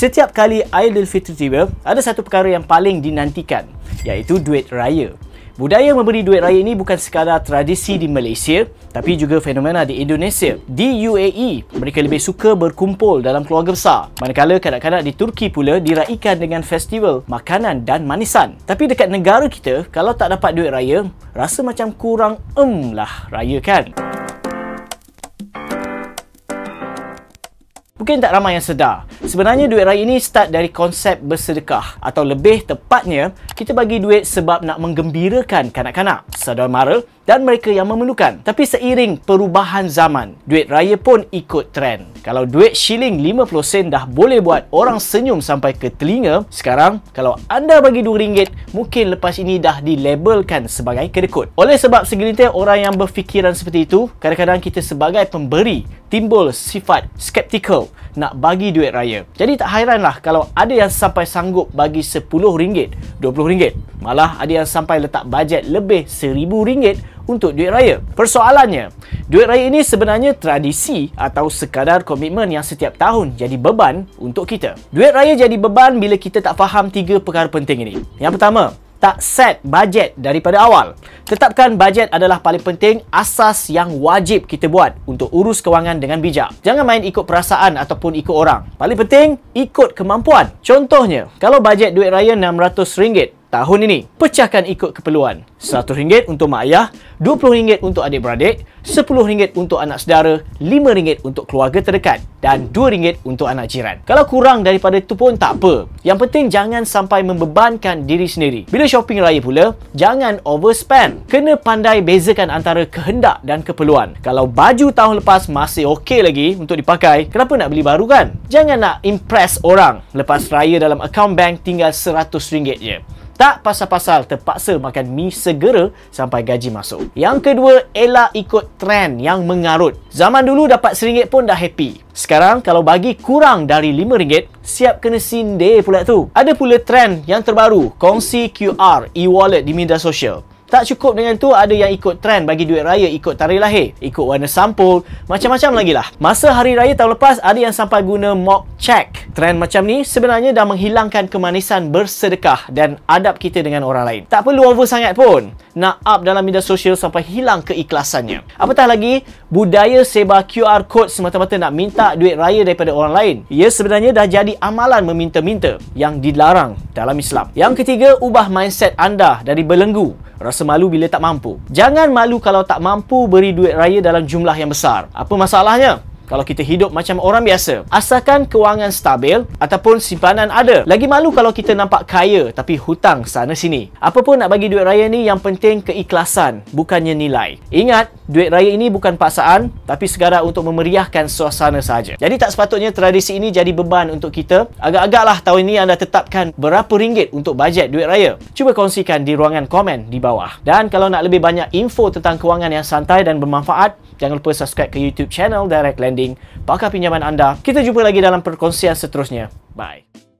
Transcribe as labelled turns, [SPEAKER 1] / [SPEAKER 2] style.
[SPEAKER 1] Setiap kali Aidilfitri tiba, ada satu perkara yang paling dinantikan, iaitu duit raya. Budaya memberi duit raya ini bukan sekadar tradisi di Malaysia, tapi juga fenomena di Indonesia. Di UAE, mereka lebih suka berkumpul dalam keluarga besar. Manakala kanak-kanak di Turki pula diraikan dengan festival makanan dan manisan. Tapi dekat negara kita, kalau tak dapat duit raya, rasa macam kurang lah raya kan? Mungkin tak ramai yang sedar, sebenarnya duit raya ini start dari konsep bersedekah, atau lebih tepatnya, kita bagi duit sebab nak menggembirakan kanak-kanak, saudara mara dan mereka yang memerlukan. Tapi seiring perubahan zaman, duit raya pun ikut trend. Kalau duit shilling 50 sen dah boleh buat orang senyum sampai ke telinga, sekarang kalau anda bagi RM2, mungkin lepas ini dah dilabelkan sebagai kedekut. Oleh sebab segelintir orang yang berfikiran seperti itu, kadang-kadang kita sebagai pemberi timbul sifat skeptikal nak bagi duit raya. Jadi tak hairanlah kalau ada yang sampai sanggup bagi RM10, RM20. Malah ada yang sampai letak bajet lebih RM1000 untuk duit raya. Persoalannya, duit raya ini sebenarnya tradisi atau sekadar komitmen yang setiap tahun jadi beban untuk kita. Duit raya jadi beban bila kita tak faham 3 perkara penting ini. Yang pertama, tak set bajet daripada awal. Tetapkan bajet adalah paling penting, asas yang wajib kita buat untuk urus kewangan dengan bijak. Jangan main ikut perasaan ataupun ikut orang. Paling penting, ikut kemampuan. Contohnya, kalau bajet duit raya RM600 tahun ini, pecahkan ikut keperluan. RM100 untuk mak ayah, RM20 untuk adik-beradik, RM10 untuk anak saudara, RM5 untuk keluarga terdekat dan RM2 untuk anak jiran. Kalau kurang daripada itu pun tak apa. Yang penting jangan sampai membebankan diri sendiri. Bila shopping raya pula, jangan overspend. Kena pandai bezakan antara kehendak dan keperluan. Kalau baju tahun lepas masih okey lagi untuk dipakai, kenapa nak beli baru kan? Jangan nak impress orang lepas raya dalam akaun bank tinggal RM100 je. Tak pasal-pasal terpaksa makan mi segera sampai gaji masuk. Yang kedua, elak ikut trend yang mengarut. Zaman dulu dapat RM1 pun dah happy. Sekarang kalau bagi kurang dari RM5, siap kena sindir pula tu. Ada pula trend yang terbaru, kongsi QR, e-wallet di media sosial. Tak cukup dengan tu, ada yang ikut trend bagi duit raya ikut tarikh lahir, ikut warna sampul, macam-macam lagi lah. Masa hari raya tahun lepas, ada yang sampai guna mock check. Trend macam ni sebenarnya dah menghilangkan kemanisan bersedekah dan adab kita dengan orang lain. Tak perlu over sangat pun nak up dalam media sosial sampai hilang keikhlasannya. Apatah lagi, budaya sebar QR code semata-mata nak minta duit raya daripada orang lain. Ia sebenarnya dah jadi amalan meminta-minta yang dilarang dalam Islam. Yang ketiga, ubah mindset anda dari belenggu, rasa malu bila tak mampu. Jangan malu kalau tak mampu beri duit raya dalam jumlah yang besar. Apa masalahnya kalau kita hidup macam orang biasa? Asalkan kewangan stabil ataupun simpanan ada. Lagi malu kalau kita nampak kaya tapi hutang sana sini. Apa pun nak bagi duit raya ni, yang penting keikhlasan, bukannya nilai. Ingat, duit raya ini bukan paksaan, tapi sekadar untuk memeriahkan suasana sahaja. Jadi tak sepatutnya tradisi ini jadi beban untuk kita. Agak-agaklah tahun ini anda tetapkan berapa ringgit untuk bajet duit raya. Cuba kongsikan di ruangan komen di bawah. Dan kalau nak lebih banyak info tentang kewangan yang santai dan bermanfaat, jangan lupa subscribe ke YouTube channel Direct Lending, pakar pinjaman anda. Kita jumpa lagi dalam perkongsian seterusnya. Bye.